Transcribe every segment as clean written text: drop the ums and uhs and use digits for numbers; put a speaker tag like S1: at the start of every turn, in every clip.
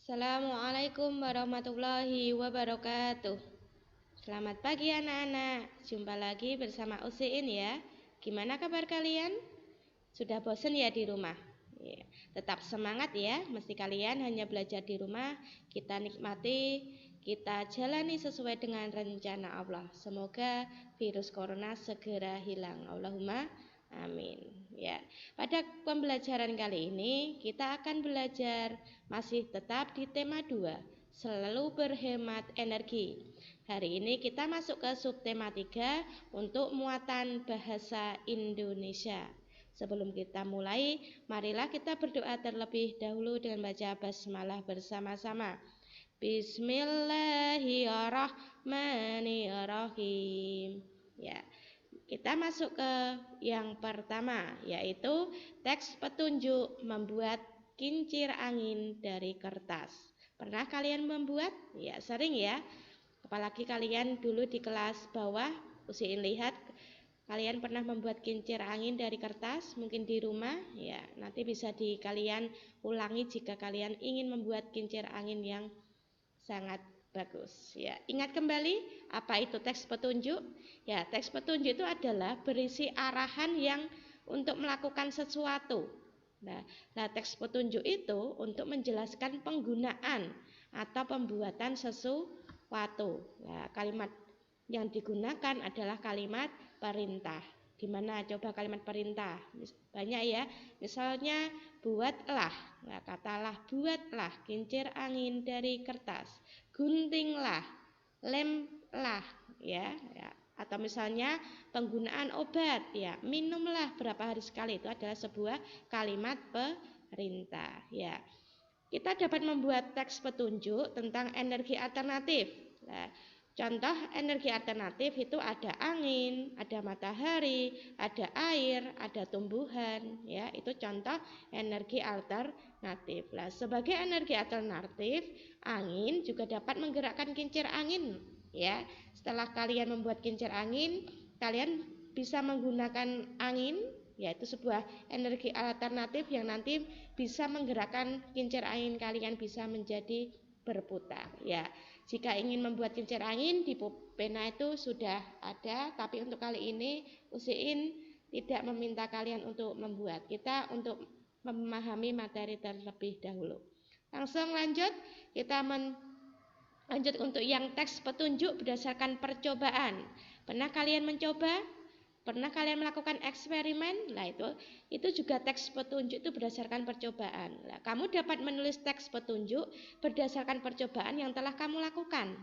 S1: Assalamualaikum warahmatullahi wabarakatuh. Selamat pagi anak-anak. Jumpa lagi bersama Usiin ya. Gimana kabar kalian? Sudah bosan ya di rumah? Ya, tetap semangat ya. Mesti kalian hanya belajar di rumah. Kita nikmati, kita jalani sesuai dengan rencana Allah. Semoga virus corona segera hilang. Allahumma amin. Ya, pada pembelajaran kali ini kita akan belajar masih tetap di tema 2, selalu berhemat energi. Hari ini kita masuk ke subtema 3 untuk muatan bahasa Indonesia. Sebelum kita mulai, marilah kita berdoa terlebih dahulu dengan baca basmalah bersama-sama. Bismillahirrahmanirrahim. Ya. Kita masuk ke yang pertama, yaitu teks petunjuk membuat kincir angin dari kertas. Pernah kalian membuat? Ya, sering ya. Apalagi kalian dulu di kelas bawah, Usiin lihat kalian pernah membuat kincir angin dari kertas, mungkin di rumah. Ya, nanti bisa kalian ulangi jika kalian ingin membuat kincir angin yang sangat bagus. Ya, ingat kembali apa itu teks petunjuk? Ya, teks petunjuk itu adalah berisi arahan yang untuk melakukan sesuatu. Nah, teks petunjuk itu untuk menjelaskan penggunaan atau pembuatan sesuatu. Nah, kalimat yang digunakan adalah kalimat perintah. Gimana coba kalimat perintah? Banyak ya. Misalnya buatlah. Nah, katalah buatlah kincir angin dari kertas. Guntinglah, lemlah, ya. Atau misalnya penggunaan obat, ya, minumlah berapa hari sekali, itu adalah sebuah kalimat perintah, ya. Kita dapat membuat teks petunjuk tentang energi alternatif. Nah, contoh energi alternatif itu ada angin, ada matahari, ada air, ada tumbuhan, ya. Itu contoh energi alternatif. Nah, sebagai energi alternatif, angin juga dapat menggerakkan kincir angin, ya. Setelah kalian membuat kincir angin, kalian bisa menggunakan angin, yaitu sebuah energi alternatif yang nanti bisa menggerakkan kincir angin kalian bisa menjadi berputar, ya. Jika ingin membuat kincir angin di pena itu sudah ada, tapi untuk kali ini Usiin tidak meminta kalian untuk membuat. Kita untuk memahami materi terlebih dahulu. Langsung lanjut, kita lanjut untuk yang teks petunjuk berdasarkan percobaan. Pernah kalian mencoba? Pernah kalian melakukan eksperimen? Nah, itu juga teks petunjuk itu berdasarkan percobaan. Nah, kamu dapat menulis teks petunjuk berdasarkan percobaan yang telah kamu lakukan.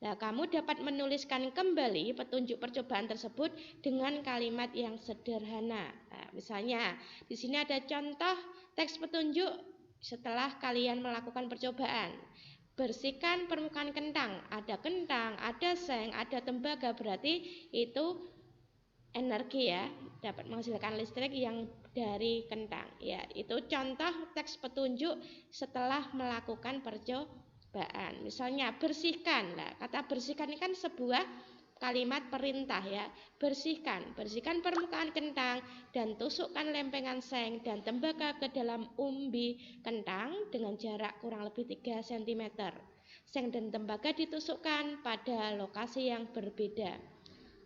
S1: Nah, kamu dapat menuliskan kembali petunjuk percobaan tersebut dengan kalimat yang sederhana. Nah, misalnya di sini ada contoh teks petunjuk setelah kalian melakukan percobaan. Bersihkan permukaan kentang, ada seng, ada tembaga, berarti itu energi ya, dapat menghasilkan listrik yang dari kentang. Ya, itu contoh teks petunjuk setelah melakukan percobaan. Misalnya bersihkan. Nah, kata bersihkan ini kan sebuah kalimat perintah ya. Bersihkan permukaan kentang dan tusukkan lempengan seng dan tembaga ke dalam umbi kentang dengan jarak kurang lebih 3 cm. Seng dan tembaga ditusukkan pada lokasi yang berbeda.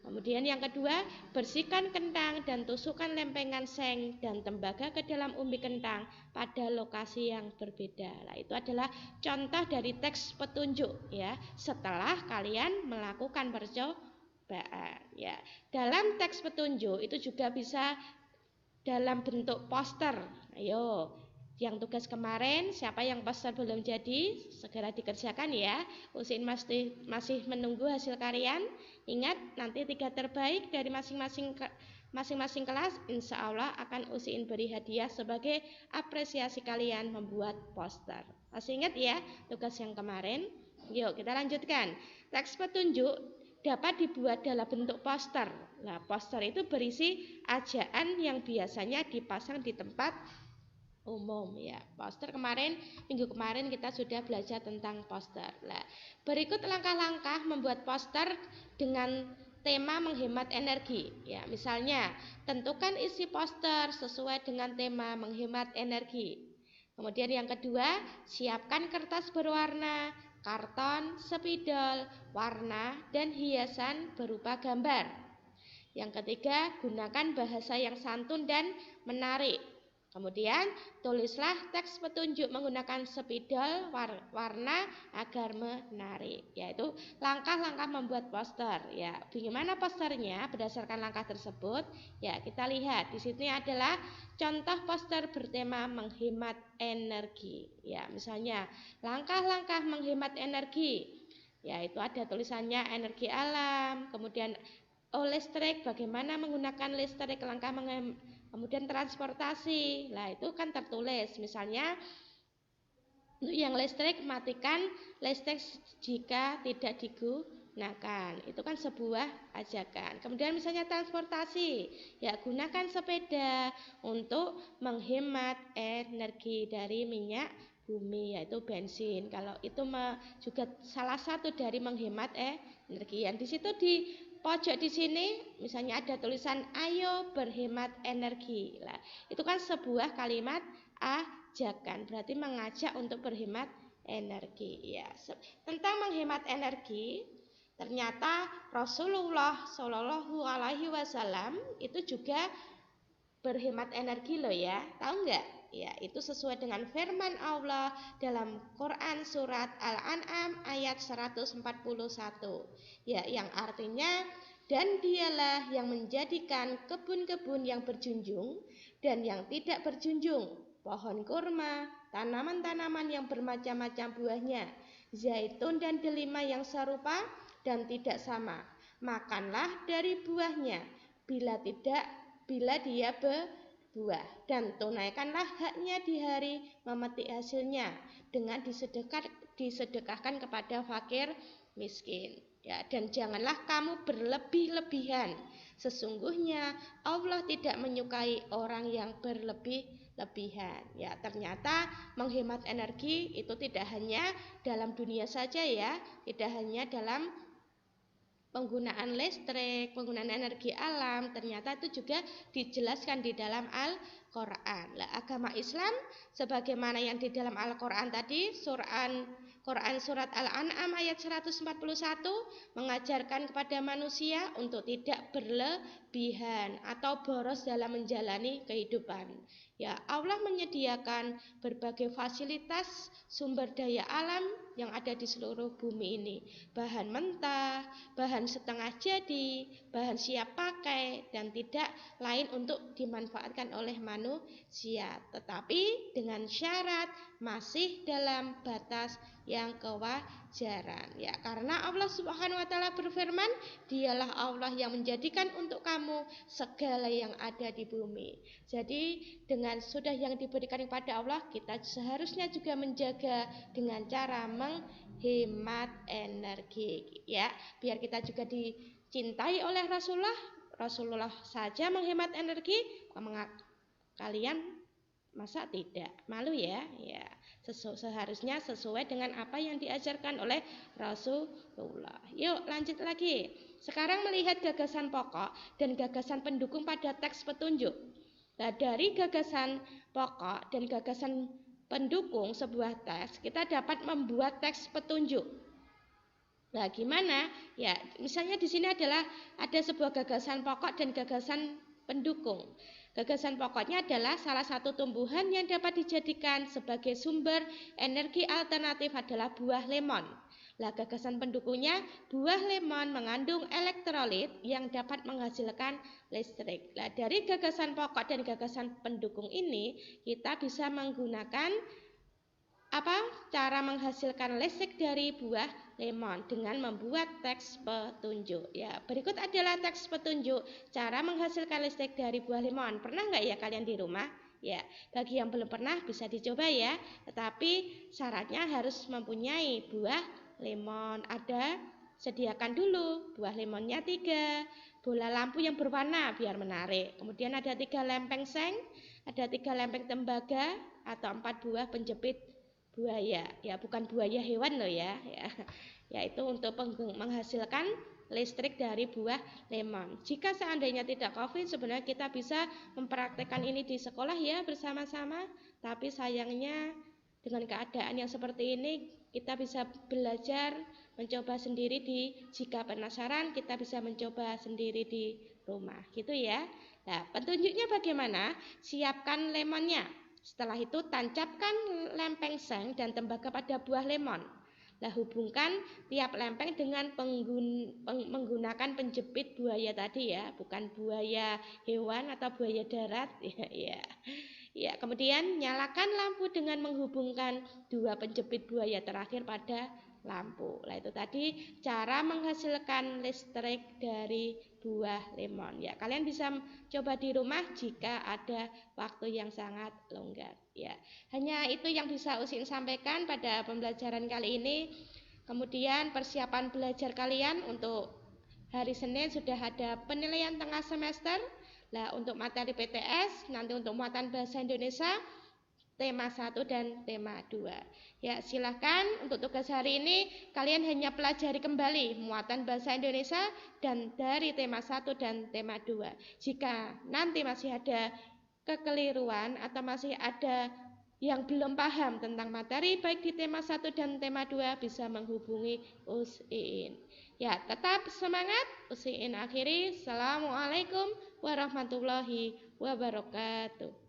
S1: Kemudian yang kedua, bersihkan kentang dan tusukkan lempengan seng dan tembaga ke dalam umbi kentang pada lokasi yang berbeda. Nah, itu adalah contoh dari teks petunjuk ya, setelah kalian melakukan percobaan ya. Dalam teks petunjuk itu juga bisa dalam bentuk poster. Ayo, yang tugas kemarin, siapa yang poster belum jadi, segera dikerjakan ya. Usiin masih menunggu hasil kalian. Ingat, nanti 3 terbaik dari masing-masing kelas, insya Allah akan Usiin beri hadiah sebagai apresiasi kalian membuat poster. Masih ingat ya tugas yang kemarin? Yuk kita lanjutkan. Teks petunjuk dapat dibuat dalam bentuk poster. Nah, poster itu berisi ajaan yang biasanya dipasang di tempat umum ya. Poster minggu kemarin kita sudah belajar tentang poster. Nah, berikut langkah-langkah membuat poster dengan tema menghemat energi ya. Misalnya, tentukan isi poster sesuai dengan tema menghemat energi. Kemudian yang kedua, siapkan kertas berwarna, karton, spidol, warna, dan hiasan berupa gambar. Yang ketiga, gunakan bahasa yang santun dan menarik. Kemudian, tulislah teks petunjuk menggunakan spidol warna agar menarik, yaitu langkah-langkah membuat poster. Ya, bagaimana posternya berdasarkan langkah tersebut? Ya, kita lihat di sini adalah contoh poster bertema menghemat energi. Ya, misalnya langkah-langkah menghemat energi. Ya, itu ada tulisannya energi alam, kemudian listrik, bagaimana menggunakan listrik, langkah kemudian transportasi. Nah, itu kan tertulis. Misalnya untuk yang listrik, matikan listrik jika tidak digunakan. Itu kan sebuah ajakan. Kemudian misalnya transportasi, ya gunakan sepeda untuk menghemat energi dari minyak bumi, yaitu bensin. Kalau itu juga salah satu dari menghemat energi. Yang di situ di pojok di sini misalnya ada tulisan ayo berhemat energi. Nah, itu kan sebuah kalimat ajakan, berarti mengajak untuk berhemat energi. Ya, tentang menghemat energi, ternyata Rasulullah Shallallahu Alaihi Wasallam itu juga berhemat energi loh ya, tahu nggak? Ya, itu sesuai dengan firman Allah dalam Quran surat Al-An'am ayat 141. Ya, yang artinya, dan dialah yang menjadikan kebun-kebun yang berjunjung dan yang tidak berjunjung, pohon kurma, tanaman-tanaman yang bermacam-macam buahnya, zaitun dan delima yang serupa dan tidak sama. Makanlah dari buahnya, bila dia berbuah, dan tunaikanlah haknya di hari memetik hasilnya dengan disedekahkan kepada fakir miskin. Ya, dan janganlah kamu berlebih-lebihan. Sesungguhnya Allah tidak menyukai orang yang berlebih-lebihan. Ya, ternyata menghemat energi itu tidak hanya dalam dunia saja ya, tidak hanya dalam penggunaan listrik, penggunaan energi alam, ternyata itu juga dijelaskan di dalam Al-Quran. Agama Islam sebagaimana yang di dalam Al-Quran tadi, Quran surat Al-An'am ayat 141 mengajarkan kepada manusia untuk tidak berlebihan atau boros dalam menjalani kehidupan. Ya, Allah menyediakan berbagai fasilitas sumber daya alam yang ada di seluruh bumi ini. Bahan mentah, bahan setengah jadi, bahan siap pakai, dan tidak lain untuk dimanfaatkan oleh manusia. Tetapi dengan syarat masih dalam batas yang kewajaran. Ya, karena Allah Subhanahu wa taala berfirman, dialah Allah yang menjadikan untuk kamu segala yang ada di bumi. Jadi dengan sudah yang diberikan kepada Allah, kita seharusnya juga menjaga dengan cara menghemat energi, ya, biar kita juga dicintai oleh Rasulullah saja menghemat energi, kalian masa tidak? Malu ya? Ya, seharusnya sesuai dengan apa yang diajarkan oleh Rasulullah. Yuk lanjut lagi. Sekarang melihat gagasan pokok dan gagasan pendukung pada teks petunjuk. Nah, dari gagasan pokok dan gagasan pendukung sebuah teks, kita dapat membuat teks petunjuk. Nah, gimana? Ya, misalnya di sini ada sebuah gagasan pokok dan gagasan pendukung. Gagasan pokoknya adalah salah satu tumbuhan yang dapat dijadikan sebagai sumber energi alternatif adalah buah lemon. Nah, gagasan pendukungnya, buah lemon mengandung elektrolit yang dapat menghasilkan listrik. Nah, dari gagasan pokok dan gagasan pendukung ini, kita bisa menggunakan cara menghasilkan listrik dari buah lemon dengan membuat teks petunjuk. Ya, berikut adalah teks petunjuk cara menghasilkan listrik dari buah lemon. Pernah nggak ya kalian di rumah? Ya, bagi yang belum pernah bisa dicoba ya. Tetapi syaratnya harus mempunyai buah lemon. Sediakan dulu buah lemonnya 3, bola lampu yang berwarna biar menarik. Kemudian ada 3 lempeng seng, ada 3 lempeng tembaga atau 4 buah penjepit buaya. Ya, bukan buaya hewan loh ya. Yaitu untuk menghasilkan listrik dari buah lemon. Jika seandainya tidak COVID, sebenarnya kita bisa mempraktekkan ini di sekolah ya bersama-sama. Tapi sayangnya dengan keadaan yang seperti ini kita bisa belajar mencoba sendiri jika penasaran kita bisa mencoba sendiri di rumah gitu ya. Nah, petunjuknya bagaimana? Siapkan lemonnya. Setelah itu tancapkan lempeng seng dan tembaga pada buah lemon. Nah, hubungkan tiap lempeng dengan menggunakan penjepit buaya tadi ya, bukan buaya hewan atau buaya darat ya. Ya, kemudian nyalakan lampu dengan menghubungkan dua penjepit buaya terakhir pada lampu. Nah, itu tadi cara menghasilkan listrik dari buah lemon. Ya, kalian bisa coba di rumah jika ada waktu yang sangat longgar. Ya, hanya itu yang bisa Usin sampaikan pada pembelajaran kali ini. Kemudian persiapan belajar kalian untuk hari Senin sudah ada penilaian tengah semester. Nah, untuk materi PTS, nanti untuk muatan bahasa Indonesia, tema 1 dan tema 2. Ya, silahkan untuk tugas hari ini kalian hanya pelajari kembali muatan bahasa Indonesia dan dari tema 1 dan tema 2. Jika nanti masih ada kekeliruan atau masih ada yang belum paham tentang materi baik di tema 1 dan tema 2 bisa menghubungi Usin. Ya, tetap semangat. Usin akhiri. Assalamualaikum warahmatullahi wabarakatuh.